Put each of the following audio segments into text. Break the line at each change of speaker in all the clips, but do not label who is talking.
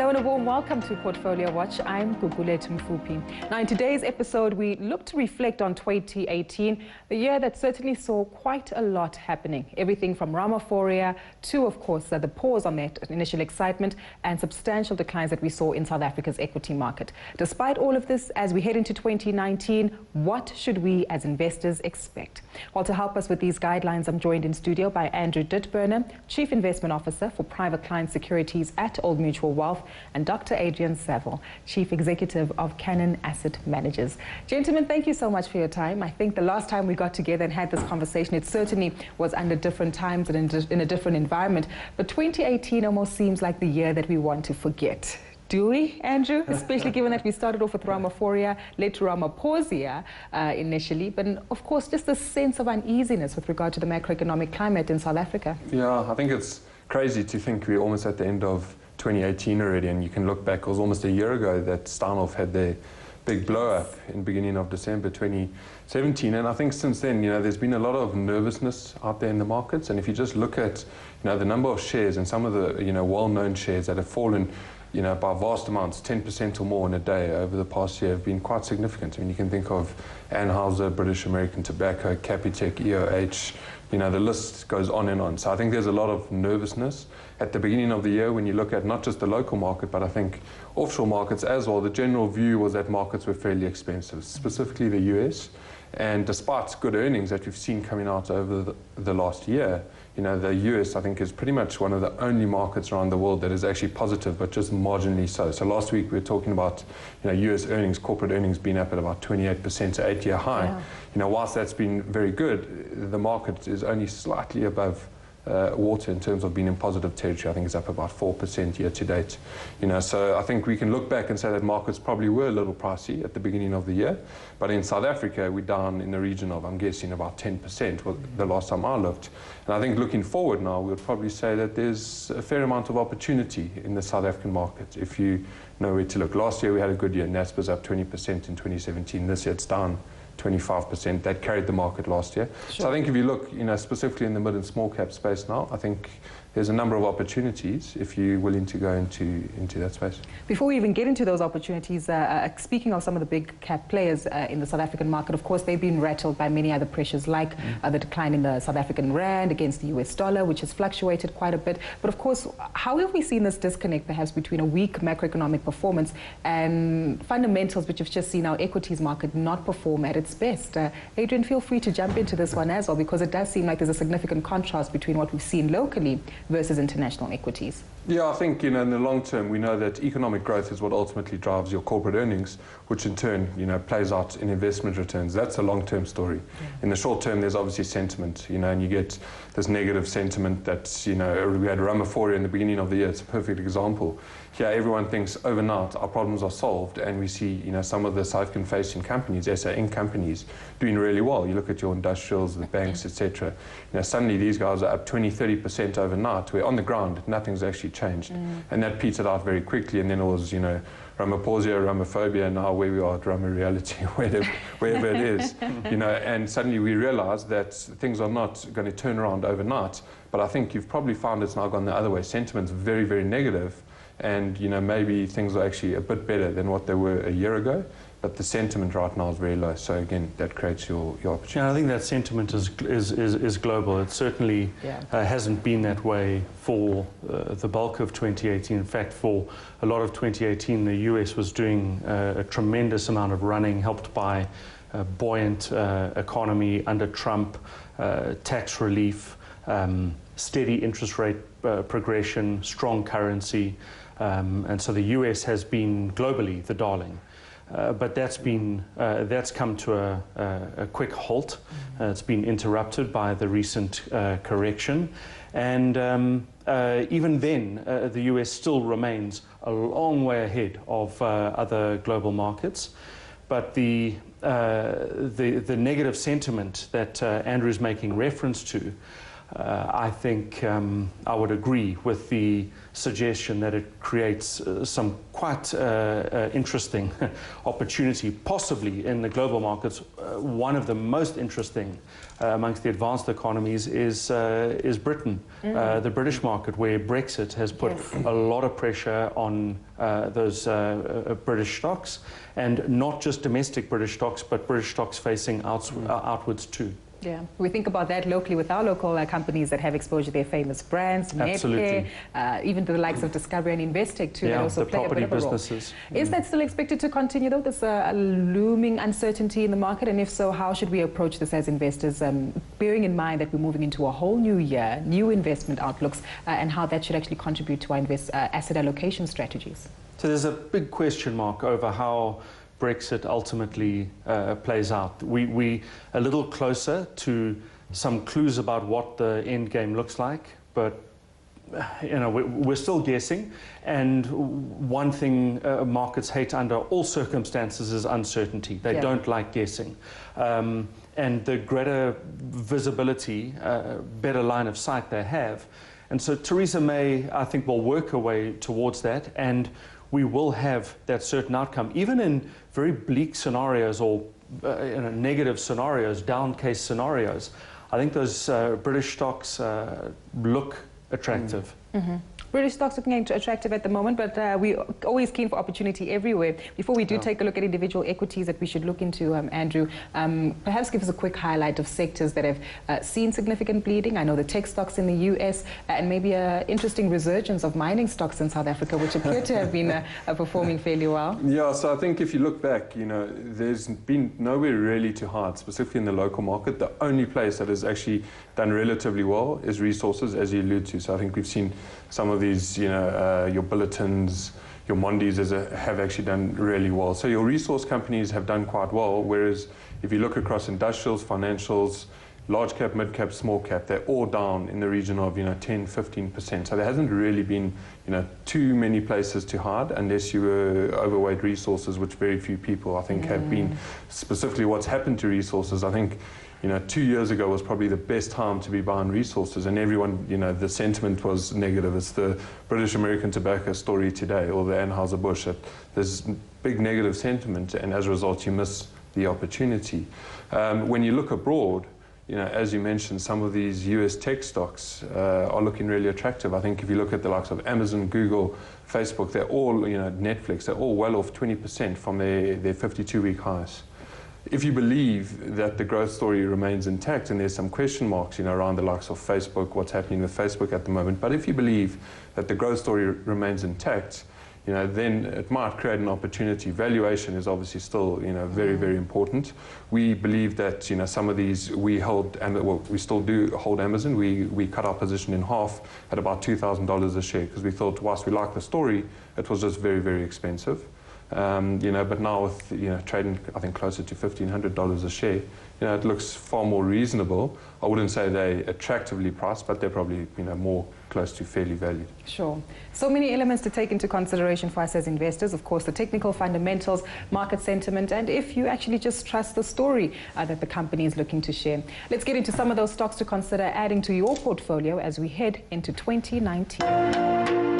Hello and a warm welcome to Portfolio Watch. I'm Gugulethu Mfupi. Now in today's episode, we look to reflect on 2018, the year that certainly saw quite a lot happening. Everything from Ramaphoria to, of course, the pause on that initial excitement and substantial declines that we saw in South Africa's equity market. Despite all of this, as we head into 2019, what should we as investors expect? Well, to help us with these guidelines, I'm joined in studio by Andrew Ditburner, Chief Investment Officer for Private Client Securities at Old Mutual Wealth, and Dr Adrian Saville, Chief Executive of Cannon Asset Managers. Gentlemen, thank you so much for your time. I think the last time we got together and had this conversation, it certainly was under different times and in a different environment. But 2018 almost seems like the year that we want to forget. Do we, Andrew? Especially given that we started off with Ramaphoria, led to Ramaphosia initially, but of course just a sense of uneasiness with regard to the macroeconomic climate in South Africa.
Yeah, I think it's crazy to think we're almost at the end of 2018 already, and you can look back, it was almost a year ago that Steinhoff had their big blow-up in the beginning of December 2017, and I think since then, there's been a lot of nervousness out there in the markets, and if you just look at, the number of shares and some of the, well-known shares that have fallen, by vast amounts, 10% or more in a day over the past year have been quite significant. I mean, you can think of Anheuser, British American Tobacco, Capitec, EOH, the list goes on and on. So I think there's a lot of nervousness at the beginning of the year when you look at not just the local market, but I think offshore markets as well. The general view was that markets were fairly expensive, specifically the US. And despite good earnings that we've seen coming out over the last year, the US, I think, is pretty much one of the only markets around the world that is actually positive, but just marginally so. So last week we were talking about, US earnings, corporate earnings being up at about 28% to 8-year high. Yeah. Whilst that's been very good, the market is only slightly above water in terms of being in positive territory. I think it's up about 4% year to date. So I think we can look back and say that markets probably were a little pricey at the beginning of the year, but in South Africa we're down in the region of, I'm guessing, about 10% the last time I looked. And I think looking forward now, we would probably say that there's a fair amount of opportunity in the South African market if you know where to look. Last year we had a good year. Naspers up 20% in 2017. This year it's down 25%. That carried the market last year. Sure. So I think if you look, specifically in the mid and small cap space now, I think there's a number of opportunities if you're willing to go into that space. Before
we even get into those opportunities, speaking of some of the big cap players in the South African market, of course, they've been rattled by many other pressures like the decline in the South African rand against the US dollar, which has fluctuated quite a bit. But of course, how have we seen this disconnect perhaps between a weak macroeconomic performance and fundamentals which have just seen our equities market not perform at its best? Adrian, feel free to jump into this one as well, because it does seem like there's a significant contrast between what we've seen locally versus international equities.
Yeah, I think, in the long term, we know that economic growth is what ultimately drives your corporate earnings, which in turn, plays out in investment returns. That's a long-term story. Yeah. In the short term, there's obviously sentiment, and you get this negative sentiment that, we had Ramaphoria in the beginning of the year. It's a perfect example. Here, everyone thinks overnight our problems are solved, and we see, some of the South African-facing companies, SA Inc. companies, doing really well. You look at your industrials, the banks, etc. Suddenly these guys are up 20-30% overnight, where on the ground nothing's actually changed. And that petered out very quickly, and then it was, Ramaphosia, Ramophobia, and now where we are at Rama reality, wherever it is. And suddenly we realize that things are not going to turn around overnight, but I think you've probably found it's now gone the other way. Sentiment's very, very negative, and maybe things are actually a bit better than what they were a year ago, but the sentiment right now is very low. So again, that creates your opportunity.
Yeah, I think that sentiment is global. It certainly hasn't been that way for the bulk of 2018. In fact, for a lot of 2018, the US was doing a tremendous amount of running, helped by a buoyant economy under Trump, tax relief, steady interest rate progression, strong currency. And so the US has been globally the darling. But that's come to a quick halt. It's been interrupted by the recent correction. And even then, the US still remains a long way ahead of other global markets. But the negative sentiment that Andrew's making reference to, I think I would agree with the suggestion that it creates some quite interesting opportunity, possibly in the global markets. One of the most interesting amongst the advanced economies is Britain, the British market, where Brexit has put a lot of pressure on those British stocks, and not just domestic British stocks, but British stocks facing outwards too.
Yeah, we think about that locally with our local companies that have exposure to their famous brands,
Absolutely.
Netcare, even to the likes of Discovery and Investec too, that also
the
play a bit of a role.
businesses.
Is that still expected to continue though? There's a looming uncertainty in the market, and if so, how should we approach this as investors, bearing in mind that we're moving into a whole new year, new investment outlooks, and how that should actually contribute to our asset allocation strategies?
So there's a big question mark over how Brexit ultimately plays out. We a little closer to some clues about what the end game looks like, but we're still guessing. And one thing markets hate under all circumstances is uncertainty. They don't like guessing. And the greater visibility, better line of sight they have. And so Theresa May, I think, will work her way towards that, and we will have that certain outcome, even in very bleak scenarios or negative scenarios, down case scenarios. I think those British stocks look attractive.
British stocks looking attractive at the moment, but we're always keen for opportunity everywhere. Before we do take a look at individual equities that we should look into, Andrew, perhaps give us a quick highlight of sectors that have seen significant bleeding. I know the tech stocks in the US, and maybe an interesting resurgence of mining stocks in South Africa, which appear to have been performing fairly well.
Yeah, so I think if you look back, there's been nowhere really to hide, specifically in the local market. The only place that has actually done relatively well is resources, as you allude to. So I think we've seen some of these, your Bulletins, your Mondis have actually done really well. So your resource companies have done quite well, whereas if you look across industrials, financials, large cap, mid cap, small cap, they're all down in the region of 10, 15%. So there hasn't really been too many places to hide unless you were overweight resources, which very few people I think have been. Specifically what's happened to resources, I think 2 years ago was probably the best time to be buying resources, and everyone, the sentiment was negative. It's the British American tobacco story today, or the Anheuser-Busch. There's big negative sentiment, and as a result, you miss the opportunity. When you look abroad, as you mentioned, some of these US tech stocks are looking really attractive. I think if you look at the likes of Amazon, Google, Facebook, they're all, Netflix, they're all well off 20% from their 52-week highs. If you believe that the growth story remains intact, and there's some question marks, around the likes of Facebook, what's happening with Facebook at the moment, but if you believe that the growth story remains intact, then it might create an opportunity. Valuation is obviously still, very, very important. We believe that, some of these we still do hold Amazon. We cut our position in half at about $2,000 a share, because we thought whilst we liked the story, it was just very, very expensive. But now with trading, I think closer to $1,500 a share, it looks far more reasonable. I wouldn't say they're attractively priced, but they're probably more close to fairly valued.
Sure. So many elements to take into consideration for us as investors. Of course, the technical fundamentals, market sentiment, and if you actually just trust the story that the company is looking to share. Let's get into some of those stocks to consider adding to your portfolio as we head into 2019.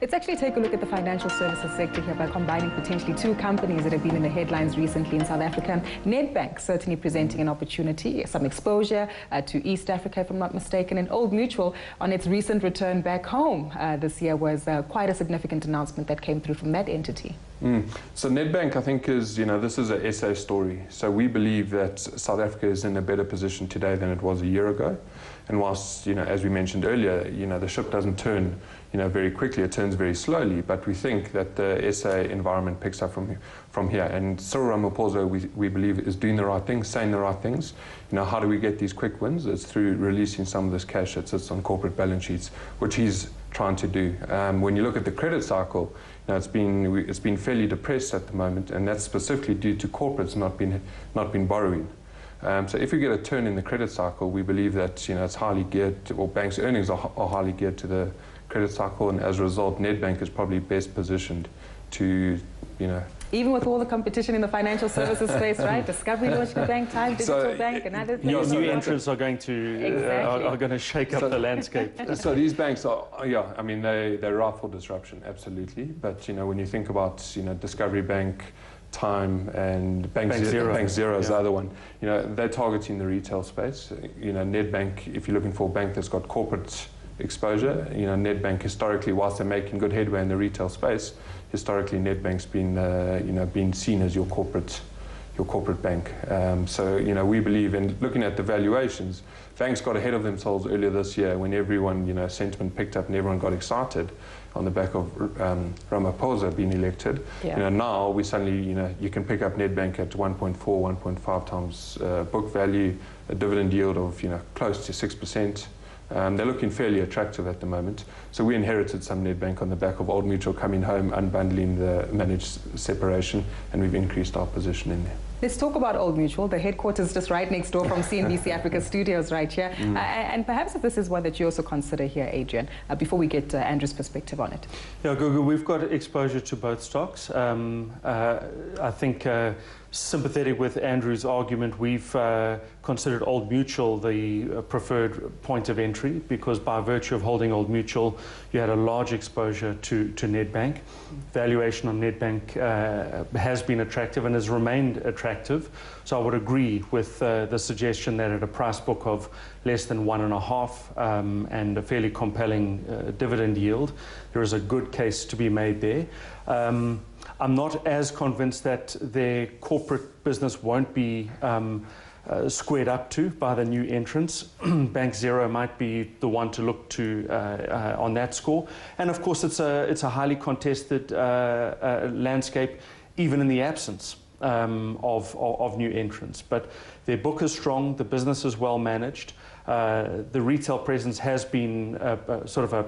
Let's actually take a look at the financial services sector here by combining potentially two companies that have been in the headlines recently in South Africa. Nedbank certainly presenting an opportunity, some exposure to East Africa, if I'm not mistaken, and Old Mutual on its recent return back home this year was quite a significant announcement that came through from that entity.
So Nedbank, I think, is, this is a SA story. So we believe that South Africa is in a better position today than it was a year ago. And whilst, as we mentioned earlier, the ship doesn't turn, very quickly, it turns very slowly. But we think that the SA environment picks up from here. And Cyril Ramaphosa, we believe, is doing the right things, saying the right things. How do we get these quick wins? It's through releasing some of this cash that sits on corporate balance sheets, which he's trying to do. When you look at the credit cycle, it's been fairly depressed at the moment, and that's specifically due to corporates not been borrowing. So if we get a turn in the credit cycle, we believe that it's highly geared to, or banks' earnings are highly geared to the credit cycle, and as a result, Nedbank is probably best positioned to
Even with all the competition in the financial services space, right? Discovery launched a bank, Time Digital Bank, and other things.
New entrants are going to shake up the landscape.
So these banks are, I mean, they're ripe for disruption, absolutely. But when you think about Discovery Bank, Time, and Bank Zero is the other one. They're targeting the retail space. Nedbank, if you're looking for a bank that's got corporate exposure, Nedbank historically, whilst they're making good headway in the retail space, historically Nedbank's been seen as your corporate bank. So we believe in looking at the valuations. Banks got ahead of themselves earlier this year when everyone, sentiment picked up and everyone got excited on the back of Ramaphosa being elected.
Yeah.
Now we suddenly, you can pick up Nedbank at 1.4, 1.5 times book value, a dividend yield of, close to 6%. They're looking fairly attractive at the moment. So we inherited some Nedbank on the back of Old Mutual coming home, unbundling the managed separation, and we've increased our position in there.
Let's talk about Old Mutual. The headquarters just right next door from CNBC Africa Studios right here. And perhaps if this is one that you also consider here, Adrian, before we get Andrew's perspective on it.
Yeah, Gugu, we've got exposure to both stocks. I think sympathetic with Andrew's argument, we've considered Old Mutual the preferred point of entry because by virtue of holding Old Mutual, you had a large exposure to Nedbank. Valuation on Nedbank has been attractive and has remained attractive. So I would agree with the suggestion that at a price book of less than 1.5 and a fairly compelling dividend yield, there is a good case to be made there. I'm not as convinced that their corporate business won't be squared up to by the new entrants. Bank Zero might be the one to look to on that score. And of course, it's a highly contested landscape, even in the absence of new entrants. But their book is strong, the business is well managed. The retail presence has been sort of a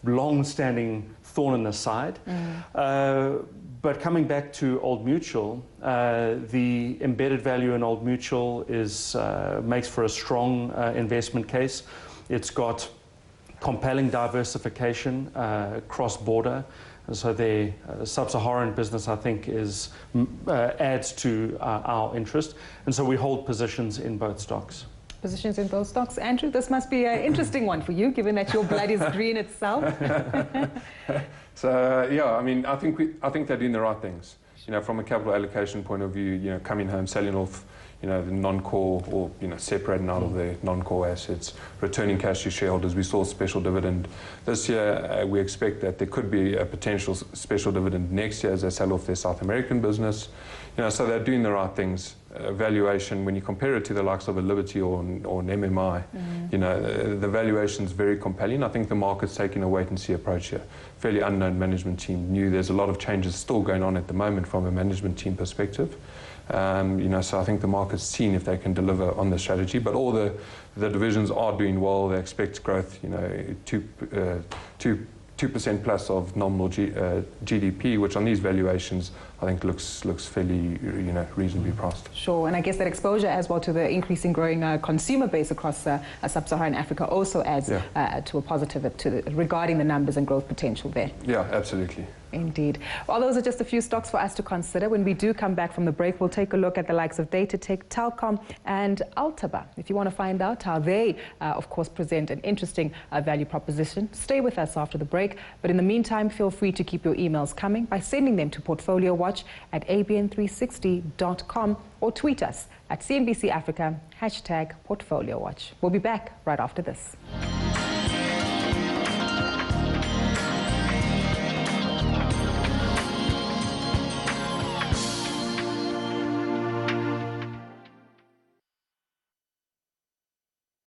long-standing thorn in the side. But coming back to Old Mutual, the embedded value in Old Mutual makes for a strong investment case. It's got compelling diversification cross-border. So their sub-Saharan business, I think, adds to our interest. And so we hold positions in both stocks.
Positions in both stocks. Andrew, this must be an interesting one for you, given that your blood is green itself.
So, I mean, I think they're doing the right things. From a capital allocation point of view, coming home, selling off, the non-core or, separating out of the non-core assets, returning cash to shareholders. We saw a special dividend this year. We expect that there could be a potential special dividend next year as they sell off their South American business. So they're doing the right things. Valuation, when you compare it to the likes of a Liberty or an MMI, the valuation is very compelling. I think the market's taking a wait-and-see approach here. Fairly unknown management team, new. There's a lot of changes still going on at the moment from a management team perspective. So I think the market's seen if they can deliver on the strategy. But all the divisions are doing well. They expect growth, 2% plus of nominal GDP, which on these valuations I think looks fairly reasonably priced.
Sure, and I guess that exposure as well to the increasing growing consumer base across sub-Saharan Africa also adds to a positive regarding the numbers and growth potential there.
Yeah, absolutely.
Indeed. Well, those are just a few stocks for us to consider. When we do come back from the break, we'll take a look at the likes of Datatech, Telkom and Altaba. If you want to find out how they, of course, present an interesting value proposition, stay with us after the break. But in the meantime, feel free to keep your emails coming by sending them to portfoliowatch@abn360.com or tweet us at CNBC Africa, #PortfolioWatch. We'll be back right after this.